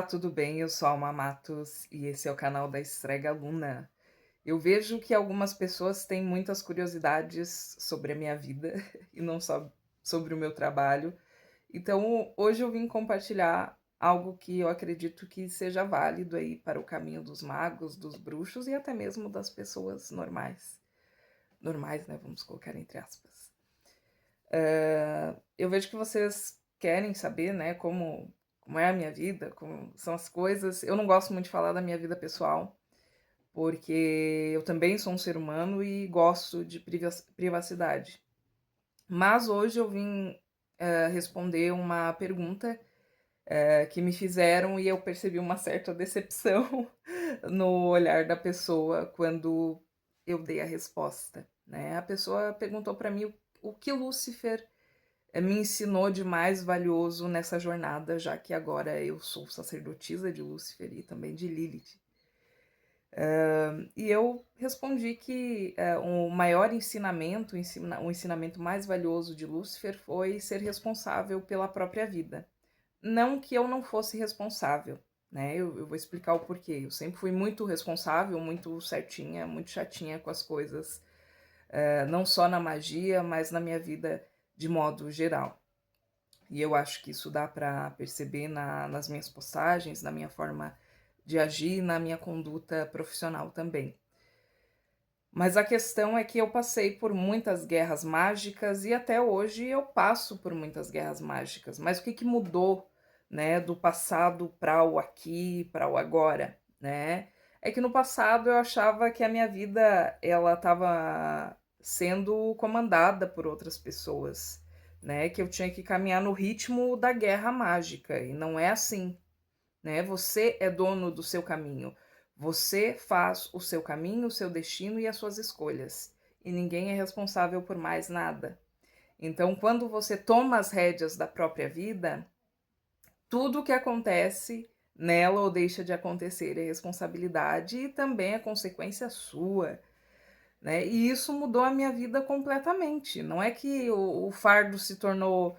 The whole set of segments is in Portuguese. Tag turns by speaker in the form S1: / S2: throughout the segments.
S1: tudo bem? Eu sou a Alma Matos e esse é o canal da Estrega Luna. Eu vejo que algumas pessoas têm muitas curiosidades sobre a minha vida e não só sobre o meu trabalho. Então, hoje eu vim compartilhar algo que eu acredito que seja válido aí para o caminho dos magos, dos bruxos e até mesmo das pessoas normais. Normais, né? Vamos colocar entre aspas. Eu vejo que vocês querem saber, né, como é a minha vida, como são as coisas. Eu não gosto muito de falar da minha vida pessoal, porque eu também sou um ser humano e gosto de privacidade. Mas hoje eu vim, responder uma pergunta, que me fizeram e eu percebi uma certa decepção no olhar da pessoa quando eu dei a resposta, né. A pessoa perguntou para mim o que Lúcifer me ensinou de mais valioso nessa jornada, já que agora eu sou sacerdotisa de Lúcifer e também de Lilith. E eu respondi que o maior ensinamento, o ensinamento mais valioso de Lúcifer foi ser responsável pela própria vida. Não que eu não fosse responsável, né? Eu vou explicar o porquê. Eu sempre fui muito responsável, muito certinha, muito chatinha com as coisas, não só na magia, mas na minha vida de modo geral. E eu acho que isso dá para perceber nas minhas postagens, na minha forma de agir, na minha conduta profissional também. Mas a questão é que eu passei por muitas guerras mágicas e até hoje eu passo por muitas guerras mágicas. Mas o que que mudou, né, do passado para o aqui, para o agora, né? É que no passado eu achava que a minha vida ela estava sendo comandada por outras pessoas, né? Que eu tinha que caminhar no ritmo da guerra mágica e não é assim, né? Você é dono do seu caminho. Você faz o seu caminho, o seu destino e as suas escolhas. E ninguém é responsável por mais nada. Então, quando você toma as rédeas da própria vida, tudo o que acontece nela ou deixa de acontecer é responsabilidade e também é consequência sua, né? E isso mudou a minha vida completamente. Não é que o fardo se tornou,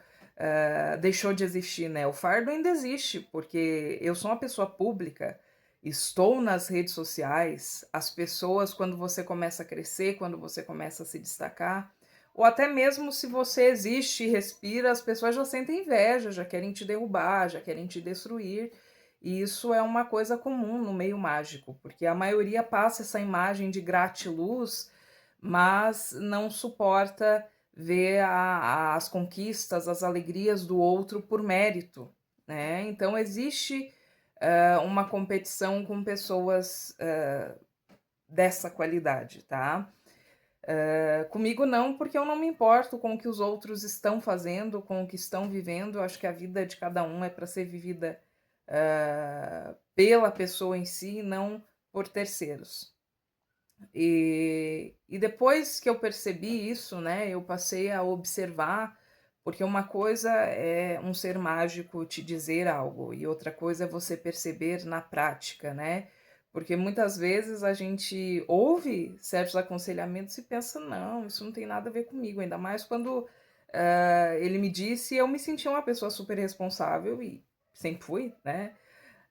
S1: deixou de existir, né? O fardo ainda existe, porque eu sou uma pessoa pública, estou nas redes sociais, as pessoas, quando você começa a crescer, quando você começa a se destacar, ou até mesmo se você existe e respira, as pessoas já sentem inveja, já querem te derrubar, já querem te destruir. E isso é uma coisa comum no meio mágico, porque a maioria passa essa imagem de gratiluz, mas não suporta ver as conquistas, as alegrias do outro por mérito, né? Então existe uma competição com pessoas dessa qualidade, tá? Comigo não, porque eu não me importo com o que os outros estão fazendo, com o que estão vivendo. Eu acho que a vida de cada um é para ser vivida pela pessoa em si, não por terceiros. E depois que eu percebi isso, né, eu passei a observar, porque uma coisa é um ser mágico te dizer algo e outra coisa é você perceber na prática, né? Porque muitas vezes a gente ouve certos aconselhamentos e pensa: não, isso não tem nada a ver comigo, ainda mais quando ele me disse, eu me senti uma pessoa super responsável e sempre fui, né?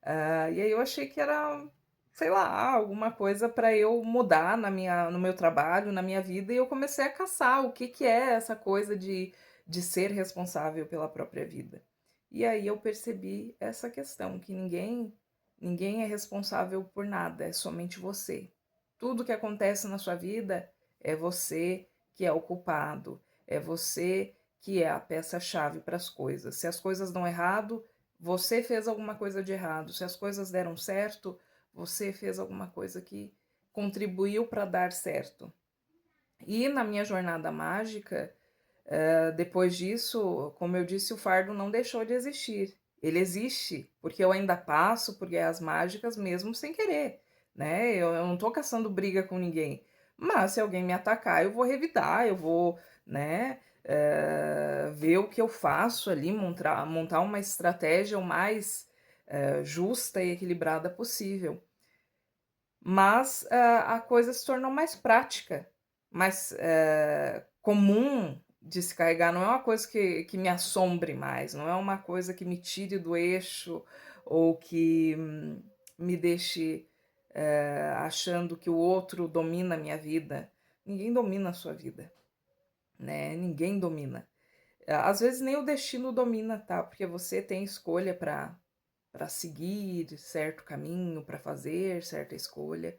S1: E aí eu achei que era, sei lá, alguma coisa para eu mudar no meu trabalho, na minha vida, e eu comecei a caçar o que que é essa coisa de ser responsável pela própria vida. E aí eu percebi essa questão, que ninguém é responsável por nada, é somente você. Tudo que acontece na sua vida é você que é o culpado, é você que é a peça-chave para as coisas. Se as coisas dão errado, você fez alguma coisa de errado. Se as coisas deram certo, você fez alguma coisa que contribuiu para dar certo. E na minha jornada mágica, depois disso, como eu disse, o fardo não deixou de existir. Ele existe, porque eu ainda passo por guerras mágicas mesmo sem querer, né? Eu não tô caçando briga com ninguém. Mas se alguém me atacar, eu vou revidar, eu vou, né, ver o que eu faço ali, montar uma estratégia o mais justa e equilibrada possível. Mas a coisa se tornou mais prática, mais comum de se carregar. Não é uma coisa que me assombre mais, não é uma coisa que me tire do eixo ou que me deixe achando que o outro domina a minha vida. Ninguém domina a sua vida, né? Ninguém domina. Às vezes nem o destino domina, tá? Porque você tem escolha para seguir certo caminho, para fazer certa escolha.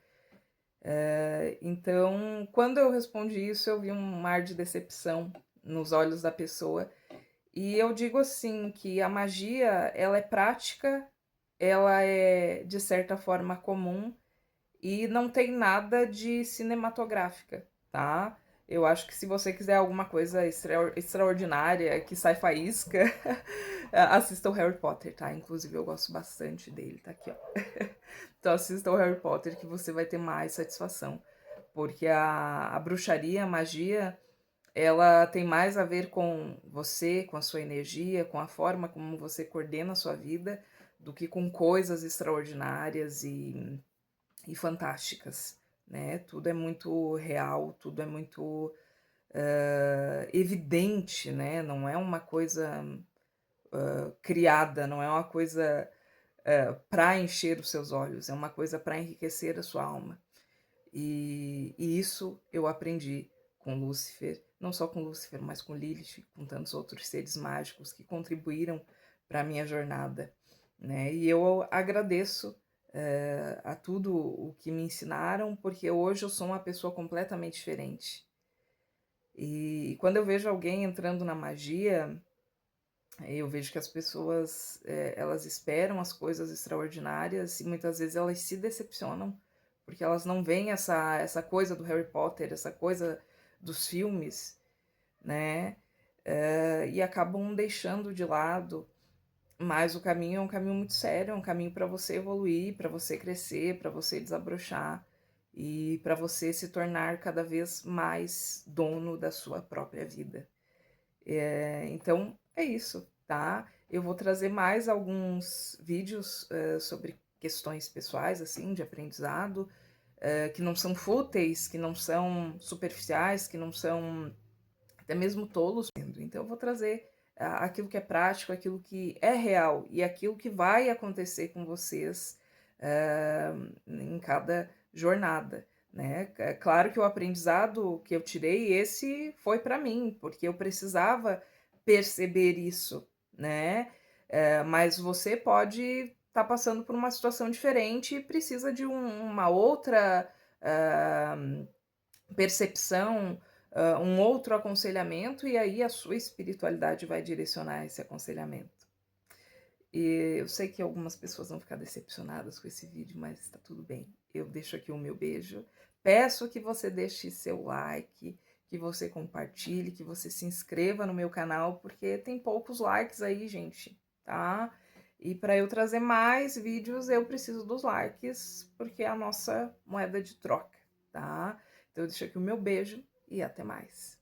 S1: Então, quando eu respondi isso, eu vi um mar de decepção nos olhos da pessoa. E eu digo assim que a magia, ela é prática, ela é de certa forma comum e não tem nada de cinematográfica, tá? Eu acho que se você quiser alguma coisa extraordinária que sai faísca, assista o Harry Potter, tá? Inclusive eu gosto bastante dele, tá aqui, ó. Então assista o Harry Potter que você vai ter mais satisfação. Porque a bruxaria, a magia, ela tem mais a ver com você, com a sua energia, com a forma como você coordena a sua vida, do que com coisas extraordinárias e fantásticas, né? Tudo é muito real, tudo é muito evidente, né? Não é uma coisa criada, não é uma coisa para encher os seus olhos, é uma coisa para enriquecer a sua alma. E isso eu aprendi com Lúcifer, não só com Lúcifer, mas com Lilith, com tantos outros seres mágicos que contribuíram para a minha jornada, né? E eu agradeço a tudo o que me ensinaram, porque hoje eu sou uma pessoa completamente diferente. E quando eu vejo alguém entrando na magia, eu vejo que as pessoas elas esperam as coisas extraordinárias e muitas vezes elas se decepcionam porque elas não veem essa coisa do Harry Potter, essa coisa dos filmes, né? E acabam deixando de lado. Mas o caminho é um caminho muito sério, é um caminho para você evoluir, para você crescer, para você desabrochar e para você se tornar cada vez mais dono da sua própria vida. Então é isso, tá? Eu vou trazer mais alguns vídeos sobre questões pessoais, assim, de aprendizado, que não são fúteis, que não são superficiais, que não são até mesmo tolos. Então eu vou trazer aquilo que é prático, aquilo que é real e aquilo que vai acontecer com vocês em cada jornada. Né? É claro que o aprendizado que eu tirei, esse foi para mim, porque eu precisava perceber isso, né? Mas você pode estar passando por uma situação diferente e precisa de uma outra percepção, um outro aconselhamento, e aí a sua espiritualidade vai direcionar esse aconselhamento. E eu sei que algumas pessoas vão ficar decepcionadas com esse vídeo, mas está tudo bem. Eu deixo aqui o meu beijo. Peço que você deixe seu like, que você compartilhe, que você se inscreva no meu canal, porque tem poucos likes aí, gente, tá? E para eu trazer mais vídeos, eu preciso dos likes, porque é a nossa moeda de troca, tá? Então eu deixo aqui o meu beijo e até mais.